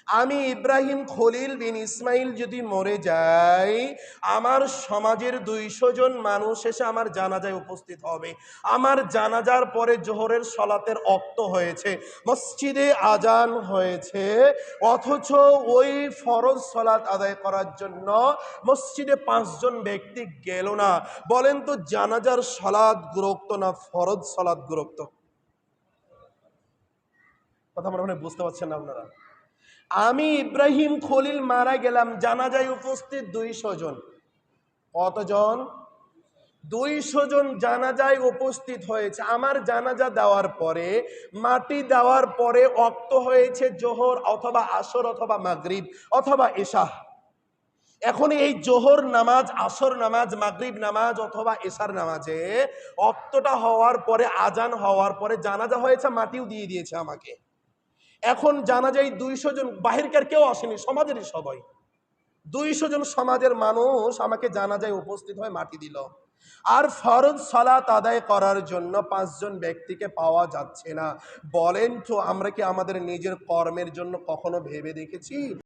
আমি ইব্রাহিম খলিল বিন ইসমাইল যদি মরে যাই, আমার সমাজের 200 জন মানুষ এসে আমার জানাজায় উপস্থিত হবে। আমার জানাজার পরে জোহরের সলাতের ওয়াক্ত হয়েছে, মসজিদে আজান হয়েছে, অথচ ওই ফরজ সলাত আদায় করার জন্য মসজিদে 5 জন ব্যক্তি গেল না। বলেন তো জানাজার সলাত গুরুত্ব না ফরজ সলাত গুরুত্ব? কথা মনে হয় বুঝতে পারছেন না আপনারা। আমি ইব্রাহিম খলিল মারা গেলাম, জানাজায় উপস্থিত 200 জন। কতজন? 200 জন জানাজায় উপস্থিত হয়েছে। আমার জানাজা দেওয়ার পরে, মাটি দেওয়ার পরে ওয়াক্ত হয়েছে জোহর অথবা আসর অথবা মাগরিব অথবা এশা। এখন এই জোহর নামাজ, আসর নামাজ, মাগরিব নামাজ অথবা এশার নামাজে ওয়াক্তটা হওয়ার পরে, আজান হওয়ার পরে জানাজা হয়েছে, মাটিও দিয়ে দিয়েছে আমাকে। এখন জানাজায় 200 জন, বাহিরকার কেউ আসেনি, সমাজেরই সবাই। 200 জন সমাজের মানুষ আমাকে জানাজায় উপস্থিত হয়ে মাটি দিল। আর ফরজ সালাত আদায় করার জন্য 5 জন ব্যক্তিকে পাওয়া যাচ্ছে না। বলেন তো আমরা কি আমাদের নিজের কর্মের জন্য কখনো ভেবে দেখেছি?